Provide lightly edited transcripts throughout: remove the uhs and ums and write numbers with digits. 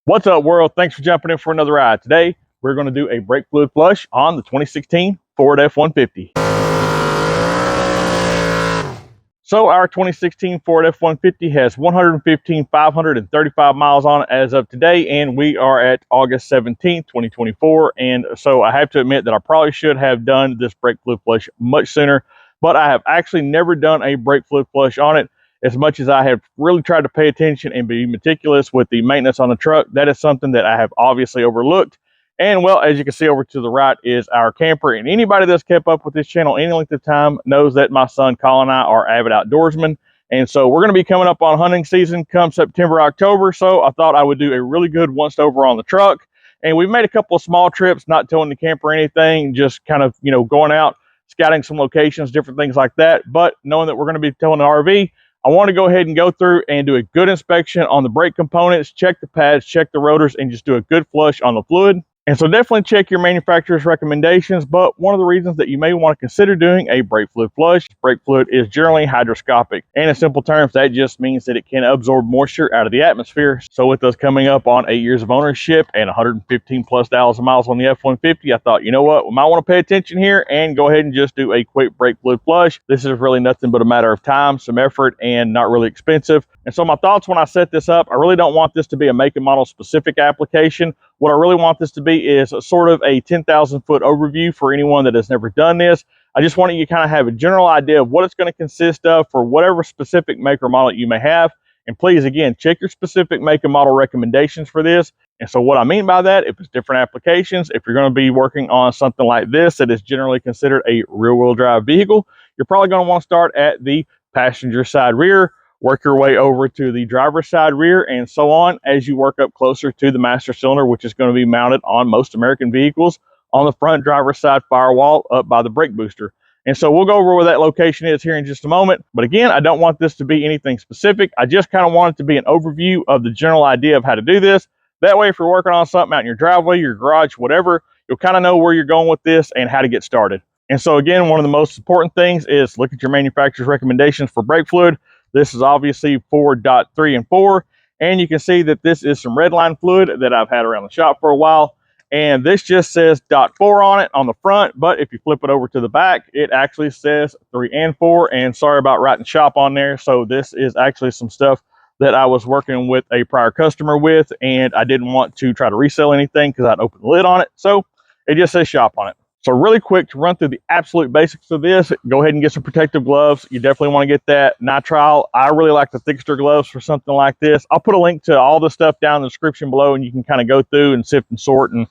What's up, world? Thanks for jumping in for another ride. Today, we're going to do a brake fluid flush on the 2016 Ford F-150. So our 2016 Ford F-150 has 115,535 miles on it as of today, and we are at August 17th, 2024. And so I have to admit that I probably should have done this brake fluid flush much sooner, but I have actually never done a brake fluid flush on it. As much as I have really tried to pay attention and be meticulous with the maintenance on the truck, that is something that I have obviously overlooked. And well, as you can see over to the right is our camper. And anybody that's kept up with this channel any length of time knows that my son Colin and I are avid outdoorsmen. And so we're going to be coming up on hunting season come September, October. So I thought I would do a really good once over on the truck. And we've made a couple of small trips, not towing the camper or anything, just kind of, going out, scouting some locations, different things like that. But knowing that we're going to be towing the RV, I want to go ahead and go through and do a good inspection on the brake components, check the pads, check the rotors, and just do a good flush on the fluid. And so definitely check your manufacturer's recommendations, but one of the reasons that you may want to consider doing a brake fluid flush, brake fluid is generally hygroscopic. And in simple terms, that just means that it can absorb moisture out of the atmosphere. So with us coming up on 8 years of ownership and 115 plus thousand miles on the F-150, I thought, you know what, we might want to pay attention here and go ahead and just do a quick brake fluid flush. This is really nothing but a matter of time, some effort, and not really expensive. And so my thoughts when I set this up, I really don't want this to be a make and model specific application. What I really want this to be is a sort of a 10,000 foot overview for anyone that has never done this. I just want you to kind of have a general idea of what it's going to consist of for whatever specific make or model you may have. And please, again, check your specific make and model recommendations for this. And so what I mean by that, if it's different applications, if you're going to be working on something like this that is generally considered a rear-wheel drive vehicle, you're probably going to want to start at the passenger side rear, work your way over to the driver's side rear, and so on as you work up closer to the master cylinder, which is going to be mounted on most American vehicles on the front driver's side firewall up by the brake booster. And so we'll go over where that location is here in just a moment. But again, I don't want this to be anything specific. I just kind of want it to be an overview of the general idea of how to do this. That way, if you're working on something out in your driveway, your garage, whatever, you'll kind of know where you're going with this and how to get started. And so again, one of the most important things is look at your manufacturer's recommendations for brake fluid. This is obviously 4.3 and 4, and you can see that this is some redline fluid that I've had around the shop for a while, and this just says .4 on it on the front, but if you flip it over to the back, it actually says 3 and 4, and sorry about writing shop on there. So this is actually some stuff that I was working with a prior customer with, and I didn't want to try to resell anything because I'd opened the lid on it, so it just says shop on it. So really quick to run through the absolute basics of this, go ahead and get some protective gloves. You definitely want to get that nitrile. I really like the Thickster gloves for something like this. I'll put a link to all the stuff down in the description below, and you can kind of go through and sift and sort and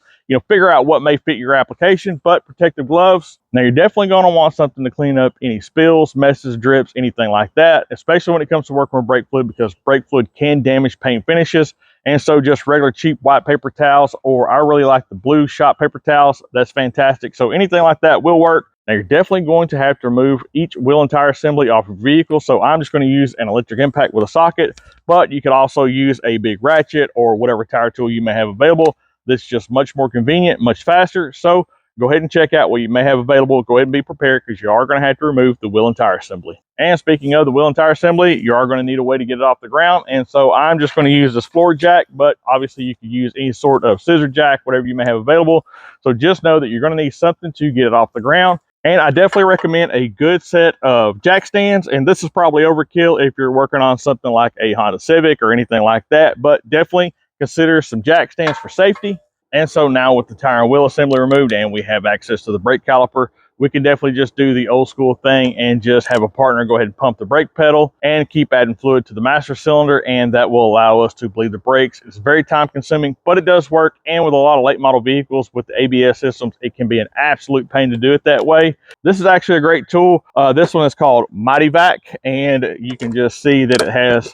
figure out what may fit your application. But protective gloves, now you're definitely going to want something to clean up any spills, messes, drips, anything like that, especially when it comes to working with brake fluid, because brake fluid can damage paint finishes. And so just regular cheap white paper towels, or I really like the blue shop paper towels. That's fantastic. So anything like that will work. Now you're definitely going to have to remove each wheel and tire assembly off of the vehicle. So I'm just going to use an electric impact with a socket, but you could also use a big ratchet or whatever tire tool you may have available. This is just much more convenient, much faster. So go ahead and check out what you may have available. Go ahead and be prepared because you are going to have to remove the wheel and tire assembly. And speaking of the wheel and tire assembly, you are going to need a way to get it off the ground. And so I'm just going to use this floor jack, but obviously you could use any sort of scissor jack, whatever you may have available. So just know that you're going to need something to get it off the ground. And I definitely recommend a good set of jack stands. And this is probably overkill if you're working on something like a Honda Civic or anything like that, but definitely consider some jack stands for safety. And so now with the tire and wheel assembly removed and we have access to the brake caliper, we can definitely just do the old school thing and just have a partner go ahead and pump the brake pedal and keep adding fluid to the master cylinder, and that will allow us to bleed the brakes. It's very time consuming, but it does work. And with a lot of late model vehicles with the ABS systems, it can be an absolute pain to do it that way. This is actually a great tool. This one is called Mighty Vac, and you can just see that it has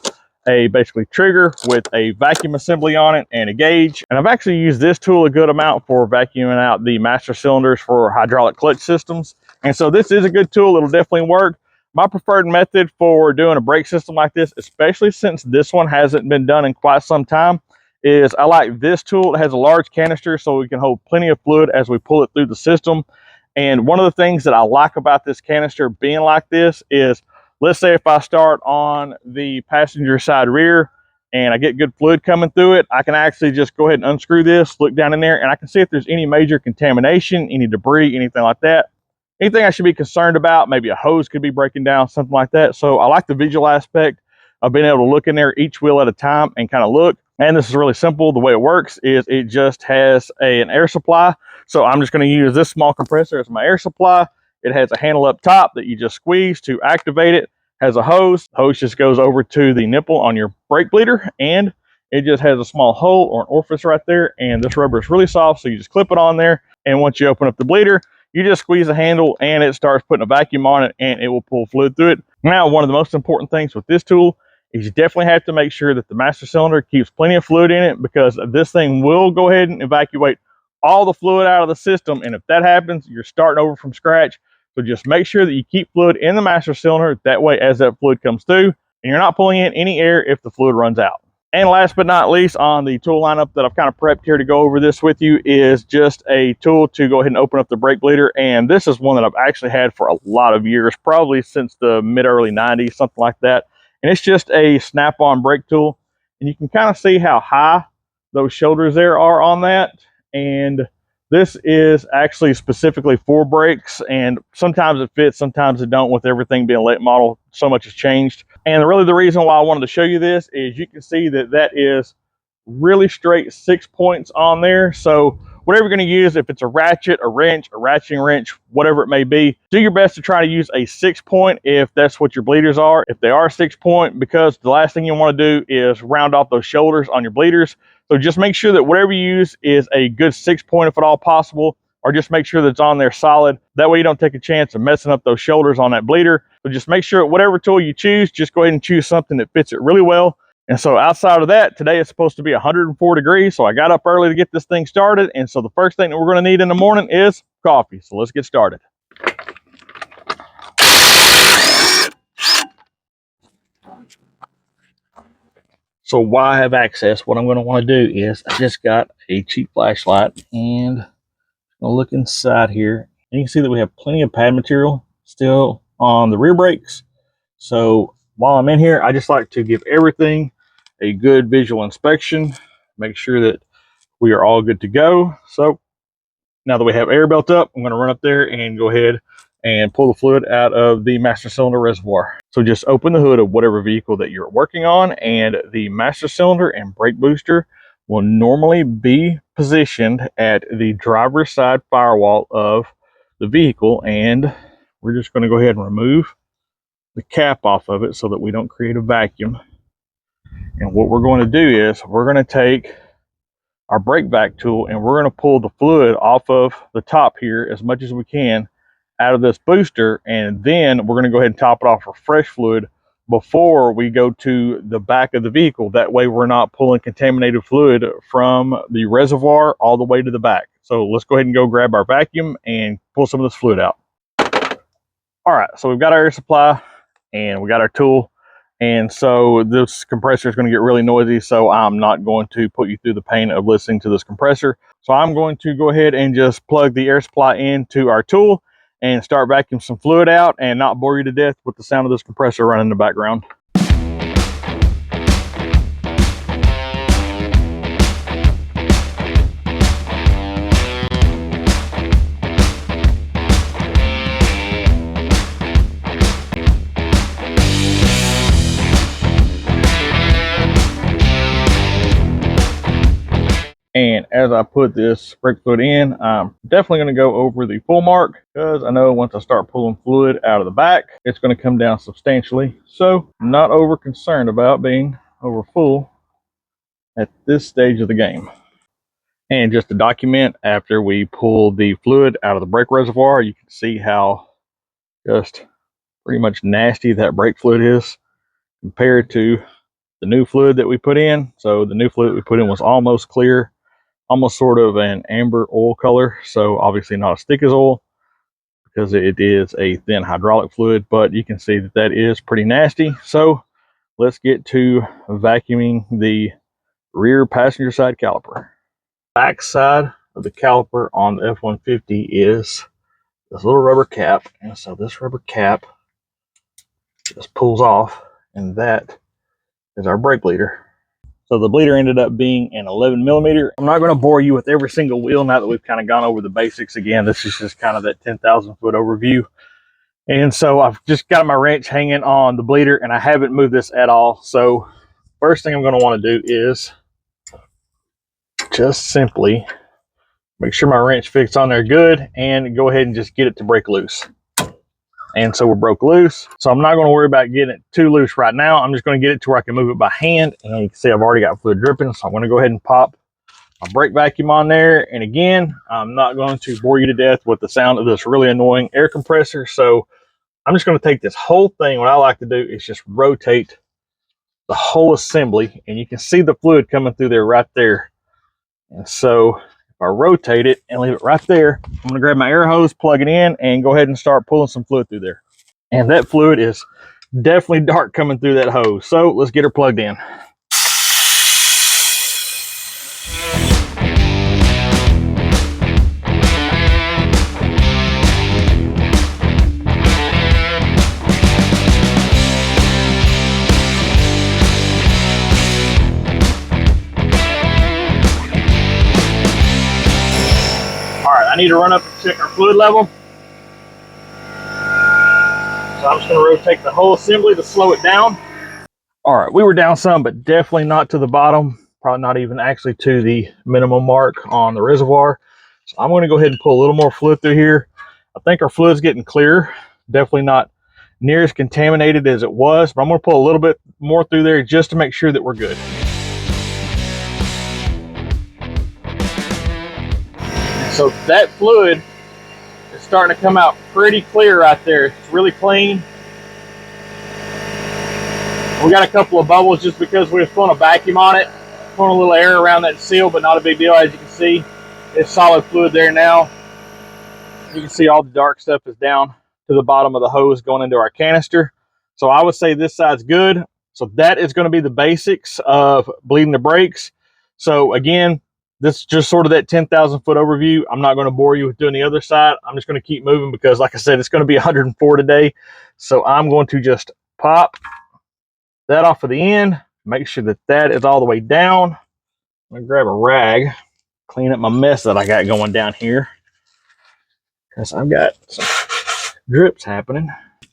a basically trigger with a vacuum assembly on it and a gauge. And I've actually used this tool a good amount for vacuuming out the master cylinders for hydraulic clutch systems. And so this is a good tool. It'll definitely work. My preferred method for doing a brake system like this, especially since this one hasn't been done in quite some time, is I like this tool. It has a large canister so we can hold plenty of fluid as we pull it through the system. And one of the things that I like about this canister being like this is, let's say if I start on the passenger side rear and I get good fluid coming through it, I can actually just go ahead and unscrew this, look down in there, and I can see if there's any major contamination, any debris, anything like that. Anything I should be concerned about, maybe a hose could be breaking down, something like that. So I like the visual aspect of being able to look in there each wheel at a time and kind of look. And this is really simple. The way it works is it just has an air supply. So I'm just going to use this small compressor as my air supply. It has a handle up top that you just squeeze to activate it. Has a hose. The hose just goes over to the nipple on your brake bleeder, and it just has a small hole or an orifice right there. And this rubber is really soft, so you just clip it on there. And once you open up the bleeder, you just squeeze the handle and it starts putting a vacuum on it, and it will pull fluid through it. Now, one of the most important things with this tool is you definitely have to make sure that the master cylinder keeps plenty of fluid in it, because this thing will go ahead and evacuate all the fluid out of the system. And if that happens, you're starting over from scratch. So just make sure that you keep fluid in the master cylinder. That way, as that fluid comes through, and you're not pulling in any air if the fluid runs out. And last but not least, on the tool lineup that I've kind of prepped here to go over this with you is just a tool to go ahead and open up the brake bleeder. And this is one that I've actually had for a lot of years, probably since the mid-early 90s, something like that. And it's just a snap-on brake tool. And you can kind of see how high those shoulders there are on that. And this is actually specifically for brakes, and sometimes it fits, sometimes it don't. With everything being late model, so much has changed. And really the reason why I wanted to show you this is you can see that that is really straight 6 points on there. So whatever you're going to use, if it's a ratchet, a wrench, a ratcheting wrench, whatever it may be, do your best to try to use a 6 point if that's what your bleeders are. If they are 6 point, because the last thing you want to do is round off those shoulders on your bleeders. So just make sure that whatever you use is a good 6 point if at all possible, or just make sure that it's on there solid. That way you don't take a chance of messing up those shoulders on that bleeder. So just make sure whatever tool you choose, just go ahead and choose something that fits it really well. And so outside of that, today it's supposed to be 104 degrees. So I got up early to get this thing started. And so the first thing that we're going to need in the morning is coffee. So let's get started. So while I have access, what I'm going to want to do is I just got a cheap flashlight, and I'll look inside here. And you can see that we have plenty of pad material still on the rear brakes. So while I'm in here, I just like to give everything a good visual inspection, make sure that we are all good to go. So now that we have air belt up, I'm going to run up there and go ahead and pull the fluid out of the master cylinder reservoir. So just open the hood of whatever vehicle that you're working on, and the master cylinder and brake booster will normally be positioned at the driver's side firewall of the vehicle. And we're just going to go ahead and remove the cap off of it so that we don't create a vacuum. And what we're going to do is we're going to take our brake vac tool and we're going to pull the fluid off of the top here as much as we can out of this booster, and then we're going to go ahead and top it off with fresh fluid before we go to the back of the vehicle. That way we're not pulling contaminated fluid from the reservoir all the way to the back. So let's go ahead and go grab our vacuum and pull some of this fluid out. All right, so we've got our air supply and we got our tool. And so this compressor is going to get really noisy, so I'm not going to put you through the pain of listening to this compressor. So I'm going to go ahead and just plug the air supply into our tool and start vacuuming some fluid out and not bore you to death with the sound of this compressor running in the background. And as I put this brake fluid in, I'm definitely going to go over the full mark, because I know once I start pulling fluid out of the back, it's going to come down substantially. So I'm not over concerned about being over full at this stage of the game. And just to document, after we pull the fluid out of the brake reservoir, you can see how just pretty much nasty that brake fluid is compared to the new fluid that we put in. So the new fluid we put in was almost clear, almost sort of an amber oil color. So obviously not as thick as oil because it is a thin hydraulic fluid, but you can see that that is pretty nasty. So let's get to vacuuming the rear passenger side caliper. Back side of the caliper on the F-150 is this little rubber cap. And so this rubber cap just pulls off, and that is our brake leader. So the bleeder ended up being an 11 millimeter. I'm not going to bore you with every single wheel now that we've kind of gone over the basics again. This is just kind of that 10,000 foot overview. And so I've just got my wrench hanging on the bleeder and I haven't moved this at all. So first thing I'm going to want to do is just simply make sure my wrench fits on there good and go ahead and just get it to break loose. And so we're broke loose. So I'm not going to worry about getting it too loose right now. I'm just going to get it to where I can move it by hand. And you can see I've already got fluid dripping. So I'm going to go ahead and pop my brake vacuum on there. And again, I'm not going to bore you to death with the sound of this really annoying air compressor. So I'm just going to take this whole thing. What I like to do is just rotate the whole assembly. And you can see the fluid coming through there right there. And so if I rotate it and leave it right there, I'm going to grab my air hose, plug it in, and go ahead and start pulling some fluid through there. And that fluid is definitely dark coming through that hose. So let's get her plugged in. I need to run up and check our fluid level. So I'm just going to rotate the whole assembly to slow it down. All right, we were down some, but definitely not to the bottom. Probably not even actually to the minimum mark on the reservoir. So I'm going to go ahead and pull a little more fluid through here. I think our fluid's getting clear. Definitely not near as contaminated as it was, but I'm going to pull a little bit more through there just to make sure that we're good. So that fluid is starting to come out pretty clear right there. It's really clean. We got a couple of bubbles just because we were throwing a vacuum on it, throwing a little air around that seal, but not a big deal. As you can see, it's solid fluid there now. You can see all the dark stuff is down to the bottom of the hose going into our canister. So I would say this side's good. So that is going to be the basics of bleeding the brakes. So again, this is just sort of that 10,000 foot overview. I'm not going to bore you with doing the other side. I'm just going to keep moving because, like I said, it's going to be 104 today. So I'm going to just pop that off of the end, make sure that that is all the way down. I'm going to grab a rag, clean up my mess that I got going down here because I've got some drips happening.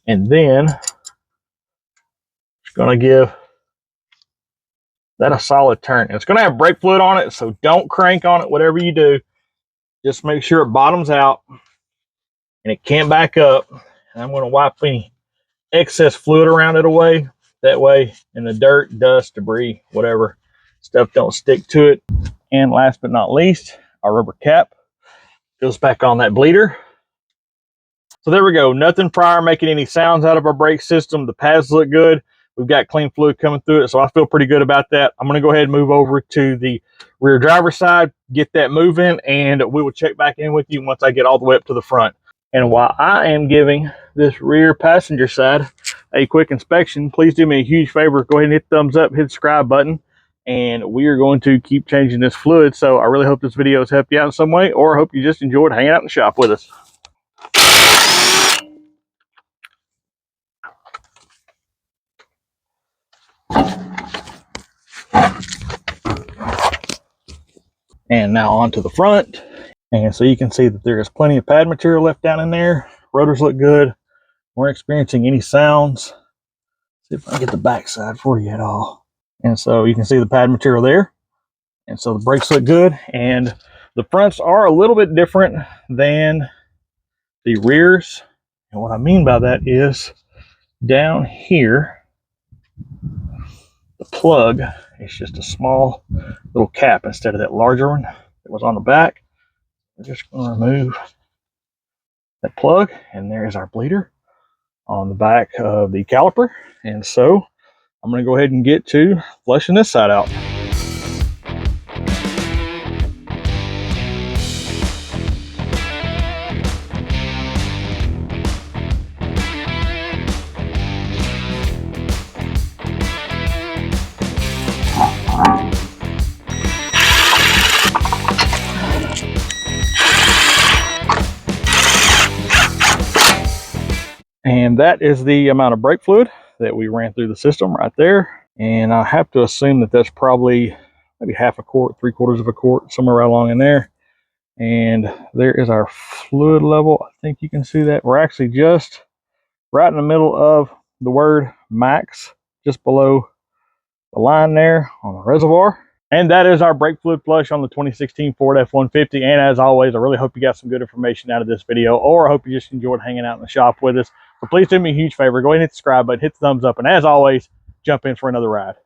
And then just going to give that a solid turn. It's going to have brake fluid on it, so don't crank on it, whatever you do. Just make sure it bottoms out and it can't back up. And I'm going to wipe any excess fluid around it away. That way, in the dirt, dust, debris, whatever, stuff don't stick to it. And last but not least, our rubber cap goes back on that bleeder. So there we go. Nothing prior making any sounds out of our brake system. The pads look good. We've got clean fluid coming through it, so I feel pretty good about that. I'm going to go ahead and move over to the rear driver's side, get that moving, and we will check back in with you once I get all the way up to the front. And while I am giving this rear passenger side a quick inspection, please do me a huge favor. Go ahead and hit thumbs up, hit the subscribe button, and we are going to keep changing this fluid. So I really hope this video has helped you out in some way, or I hope you just enjoyed hanging out in the shop with us. And now onto the front. And so you can see that there is plenty of pad material left down in there. Rotors look good. We're experiencing any sounds. See if I can get the back side for you at all. And so you can see the pad material there. And so the brakes look good. And the fronts are a little bit different than the rears. And what I mean by that is down here, the plug is just a small little cap instead of that larger one that was on the back. We're just going to remove that plug, and there's our bleeder on the back of the caliper. And so I'm going to go ahead and get to flushing this side out. And that is the amount of brake fluid that we ran through the system right there. And I have to assume that that's probably maybe half a quart, 3/4 of a quart, somewhere right along in there. And there is our fluid level. I think you can see that. We're actually just right in the middle of the word max, just below the line there on the reservoir. And that is our brake fluid flush on the 2016 Ford F-150. And as always, I really hope you got some good information out of this video, or I hope you just enjoyed hanging out in the shop with us. So please do me a huge favor. Go ahead and hit the subscribe button, hit the thumbs up, and as always, jump in for another ride.